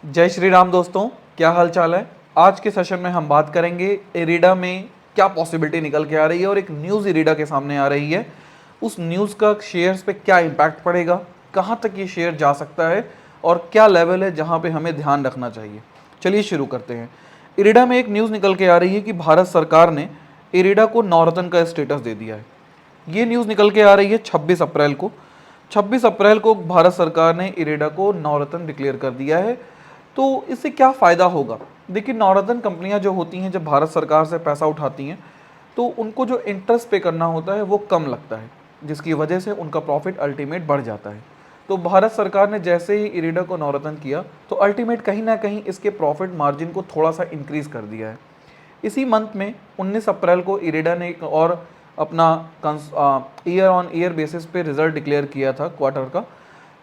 जय श्री राम दोस्तों, क्या हाल चाल है। आज के सेशन में हम बात करेंगे इरीडा में क्या पॉसिबिलिटी निकल के आ रही है और एक न्यूज़ इरीडा के सामने आ रही है। उस न्यूज़ का शेयर्स पे क्या इम्पैक्ट पड़ेगा, कहाँ तक ये शेयर जा सकता है और क्या लेवल है जहाँ पे हमें ध्यान रखना चाहिए। चलिए शुरू करते हैं। इरीडा में एक न्यूज़ निकल के आ रही है कि भारत सरकार ने इरीडा को नवरत्न का स्टेटस दे दिया है। ये न्यूज़ निकल के आ रही है 26 अप्रैल को। 26 अप्रैल को भारत सरकार ने इरेडा को नवरत्न डिक्लेयर कर दिया है। तो इससे क्या फ़ायदा होगा। देखिए, नवरत्न कंपनियां जो होती हैं, जब भारत सरकार से पैसा उठाती हैं तो उनको जो इंटरेस्ट पे करना होता है वो कम लगता है, जिसकी वजह से उनका प्रॉफिट अल्टीमेट बढ़ जाता है। तो भारत सरकार ने जैसे ही इरेडा को नवरत्न किया तो अल्टीमेट कहीं ना कहीं इसके प्रॉफिट मार्जिन को थोड़ा सा इंक्रीज़ कर दिया है। इसी मंथ में 19 अप्रैल को इरेडा ने एक और अपना ईयर ऑन ईयर बेसिस पे रिजल्ट डिक्लेयर किया था क्वार्टर का,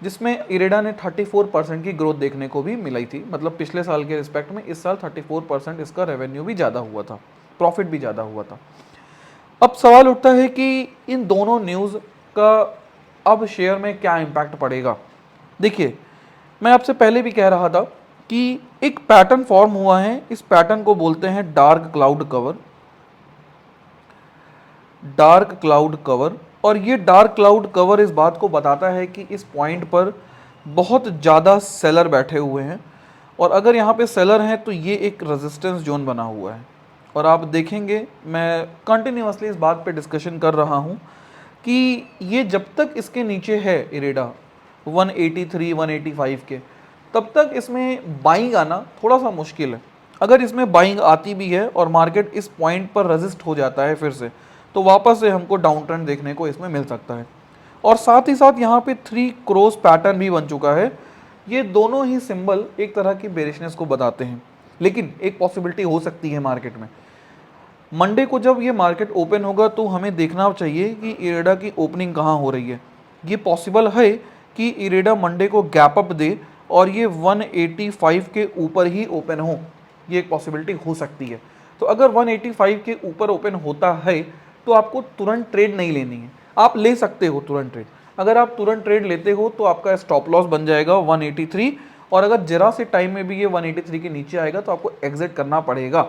जिसमें इरेडा ने 34% की ग्रोथ देखने को भी मिलाई थी। मतलब पिछले साल के रिस्पेक्ट में इस साल 34% इसका रेवेन्यू भी ज़्यादा हुआ था, प्रॉफिट भी ज़्यादा हुआ था। अब सवाल उठता है कि इन दोनों न्यूज़ का अब शेयर में क्या इम्पैक्ट पड़ेगा। देखिए, मैं आपसे पहले भी कह रहा था कि एक पैटर्न फॉर्म हुआ है, इस पैटर्न को बोलते हैं dark cloud cover. Dark cloud cover, और ये डार्क क्लाउड कवर इस बात को बताता है कि इस पॉइंट पर बहुत ज़्यादा सेलर बैठे हुए हैं, और अगर यहाँ पे सेलर हैं तो ये एक रेजिस्टेंस जोन बना हुआ है। और आप देखेंगे, मैं कंटिन्यूसली इस बात पे डिस्कशन कर रहा हूँ कि ये जब तक इसके नीचे है इरेडा 183 185 के, तब तक इसमें बाइंग आना थोड़ा सा मुश्किल है। अगर इसमें बाइंग आती भी है और मार्केट इस पॉइंट पर रेजिस्ट हो जाता है फिर से, तो वापस से हमको डाउन ट्रेंड देखने को इसमें मिल सकता है। और साथ ही साथ यहाँ पे 3 क्रॉस पैटर्न भी बन चुका है। ये दोनों ही सिंबल एक तरह की बेरिशनेस को बताते हैं। लेकिन एक पॉसिबिलिटी हो सकती है मार्केट में, मंडे को जब ये मार्केट ओपन होगा तो हमें देखना चाहिए कि इरेडा की ओपनिंग कहाँ हो रही है। ये पॉसिबल है कि इरेडा मंडे को गैप अप दे और ये 185 के ऊपर ही ओपन हो, ये एक पॉसिबिलिटी हो सकती है। तो अगर 185 के ऊपर ओपन होता है तो आपको तुरंत ट्रेड नहीं लेनी है। आप ले सकते हो तुरंत ट्रेड, अगर आप तुरंत ट्रेड लेते हो तो आपका स्टॉप लॉस बन जाएगा 183, और अगर जरा से टाइम में भी ये 183 के नीचे आएगा तो आपको एग्जिट करना पड़ेगा।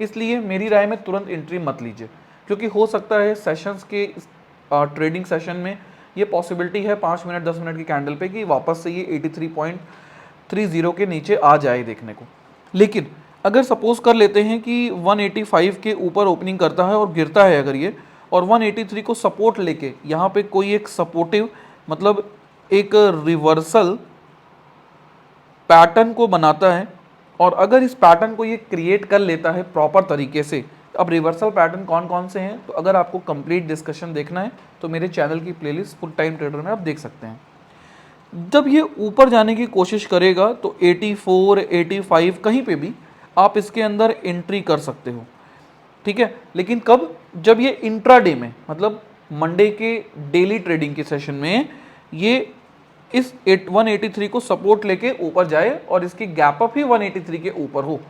इसलिए मेरी राय में तुरंत एंट्री मत लीजिए, क्योंकि हो सकता है सेशंस के ट्रेडिंग सेशन में ये पॉसिबिलिटी है 5 मिनट 10 मिनट की कैंडल पे कि वापस से ये 83.30 के नीचे आ जाए देखने को। लेकिन अगर सपोज कर लेते हैं कि 185 के ऊपर ओपनिंग करता है और गिरता है अगर ये, और 183 को सपोर्ट लेके यहाँ पे कोई एक सपोर्टिव, मतलब एक रिवर्सल पैटर्न को बनाता है, और अगर इस पैटर्न को ये क्रिएट कर लेता है प्रॉपर तरीके से। अब रिवर्सल पैटर्न कौन कौन से हैं, तो अगर आपको कंप्लीट डिस्कशन देखना है तो मेरे चैनल की प्लेलिस्ट फुल टाइम ट्रेडर में आप देख सकते हैं। जब ये ऊपर जाने की कोशिश करेगा तो 84 85 कहीं पे भी आप इसके अंदर एंट्री कर सकते हो, ठीक है। लेकिन कब, जब ये इंट्राडे में, मतलब मंडे के डेली ट्रेडिंग के सेशन में ये इस 183 को सपोर्ट लेके ऊपर जाए और इसकी गैप अप ही 183 के ऊपर हो,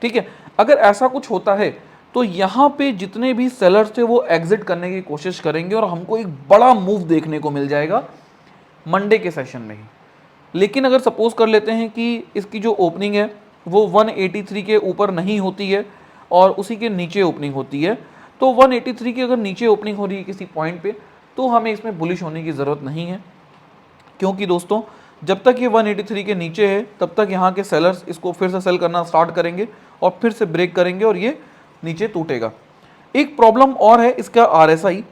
ठीक है। अगर ऐसा कुछ होता है तो यहाँ पे जितने भी सेलर्स थे वो एग्जिट करने की कोशिश करेंगे और हमको एक बड़ा मूव देखने को मिल जाएगा मंडे के सेशन में ही। लेकिन अगर सपोज कर लेते हैं कि इसकी जो ओपनिंग है वो 183 के ऊपर नहीं होती है और उसी के नीचे ओपनिंग होती है, तो 183 की अगर नीचे ओपनिंग हो रही है किसी पॉइंट पे, तो हमें इसमें बुलिश होने की ज़रूरत नहीं है। क्योंकि दोस्तों, जब तक ये 183 के नीचे है तब तक यहाँ के सेलर्स इसको फिर से सेल करना स्टार्ट करेंगे और फिर से ब्रेक करेंगे और ये नीचे टूटेगा। एक प्रॉब्लम और है इसका आरएसआई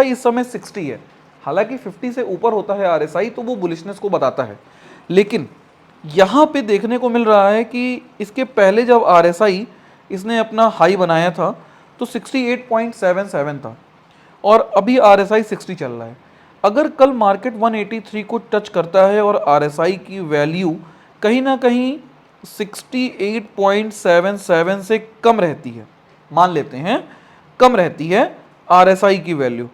इस समय 60 है। हालांकि 50 से ऊपर होता है आरएसआई तो वो बुलिशनेस को बताता है, लेकिन यहाँ पे देखने को मिल रहा है कि इसके पहले जब आरएसआई इसने अपना हाई बनाया था तो 68.77 था और अभी आरएसआई 60 चल रहा है। अगर कल मार्केट 183 को टच करता है और आरएसआई की वैल्यू कहीं ना कहीं 68.77 से कम रहती है, मान लेते हैं कम रहती है आरएसआई की वैल्यू,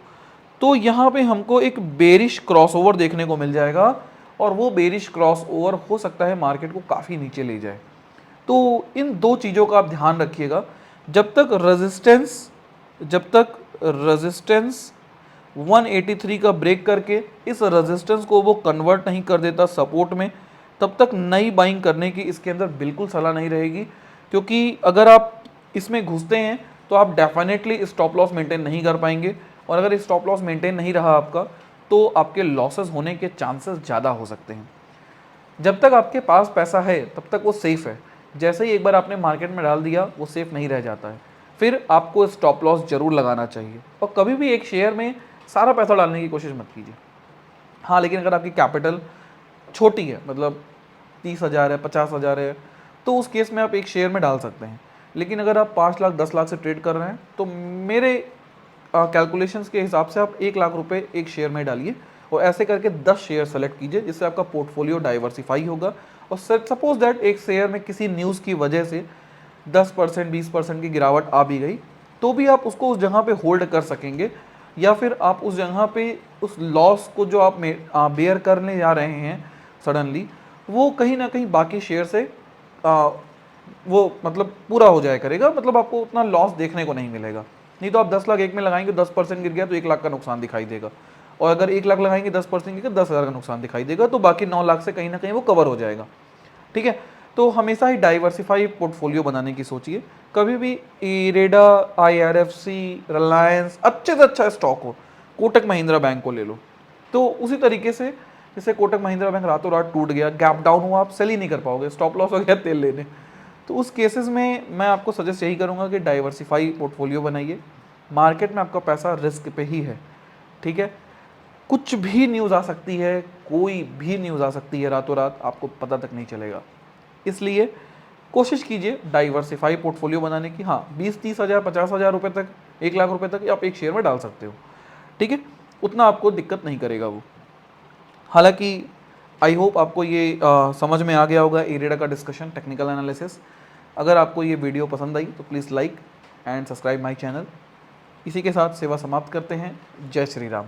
तो यहाँ पे हमको एक बेरिश क्रॉसओवर देखने को मिल जाएगा और वो बेरिश क्रॉसओवर हो सकता है मार्केट को काफ़ी नीचे ले जाए। तो इन दो चीज़ों का आप ध्यान रखिएगा। जब तक रेजिस्टेंस 183 का ब्रेक करके इस रेजिस्टेंस को वो कन्वर्ट नहीं कर देता सपोर्ट में, तब तक नई बाइंग करने की इसके अंदर बिल्कुल सलाह नहीं रहेगी, क्योंकि अगर आप इसमें घुसते हैं तो आप डेफिनेटली स्टॉप लॉस मेंटेन नहीं कर पाएंगे, और अगर स्टॉप लॉस मेंटेन नहीं रहा आपका तो आपके लॉसेस होने के चांसेस ज़्यादा हो सकते हैं। जब तक आपके पास पैसा है तब तक वो सेफ़ है, जैसे ही एक बार आपने मार्केट में डाल दिया वो सेफ़ नहीं रह जाता है, फिर आपको स्टॉप लॉस ज़रूर लगाना चाहिए। और कभी भी एक शेयर में सारा पैसा डालने की कोशिश मत कीजिए। हाँ, लेकिन अगर आपकी कैपिटल छोटी है, मतलब 30,000 है, 50,000 है, तो उस केस में आप एक शेयर में डाल सकते हैं। लेकिन अगर आप 5 लाख 10 लाख से ट्रेड कर रहे हैं तो मेरे कैलकुलेशंस के हिसाब से आप 1 लाख रुपए एक शेयर में डालिए, और ऐसे करके 10 शेयर सेलेक्ट कीजिए, जिससे आपका पोर्टफोलियो डाइवर्सिफाई होगा। और सपोज दैट एक शेयर में किसी न्यूज़ की वजह से 10% 20% की गिरावट आ भी गई, तो भी आप उसको उस जगह पे होल्ड कर सकेंगे, या फिर आप उस जगह पे उस लॉस को जो आप बेयर करने जा रहे हैं सडनली, वो कहीं ना कहीं बाकी शेयर से वो मतलब पूरा हो जाया करेगा, मतलब आपको उतना लॉस देखने को नहीं मिलेगा। नहीं तो आप 10 लाख एक में लगाएंगे, 10% गिर गया तो 1 लाख का नुकसान दिखाई देगा, और अगर 1 लाख लगाएंगे 10% गिर गया 10,000 का नुकसान दिखाई देगा, तो बाकी 9 लाख से कहीं ना कहीं वो कवर हो जाएगा। ठीक है, तो हमेशा ही डाइवर्सिफाई पोर्टफोलियो बनाने की सोचिए। कभी भी इरेडा, IRFC, रिलायंस अच्छे से अच्छा स्टॉक हो, कोटक महिंद्रा बैंक को ले लो, तो उसी तरीके से जैसे कोटक महिंद्रा बैंक रातों रात टूट गया, गैप डाउन हुआ, आप सेल ही नहीं कर पाओगे, स्टॉप लॉस हो गया तेल लेने। तो उस केसेस में मैं आपको सजेस्ट यही करूंगा कि डाइवर्सिफाई पोर्टफोलियो बनाइए। मार्केट में आपका पैसा रिस्क पे ही है, ठीक है। कुछ भी न्यूज़ आ सकती है, कोई भी न्यूज़ आ सकती है रातों रात, आपको पता तक नहीं चलेगा। इसलिए कोशिश कीजिए डाइवर्सिफाई पोर्टफोलियो बनाने की। हाँ, 20-30 हज़ार 50,000 रुपये तक, 1 लाख रुपए तक आप एक शेयर में डाल सकते हो, ठीक है। उतना आपको दिक्कत नहीं करेगा वो। हालांकि आई होप आपको ये समझ में आ गया होगा इरेडा का डिस्कशन, टेक्निकल एनालिसिस। अगर आपको ये वीडियो पसंद आई तो please like and subscribe my channel. इसी के साथ सेवा समाप्त करते हैं। जय श्री राम।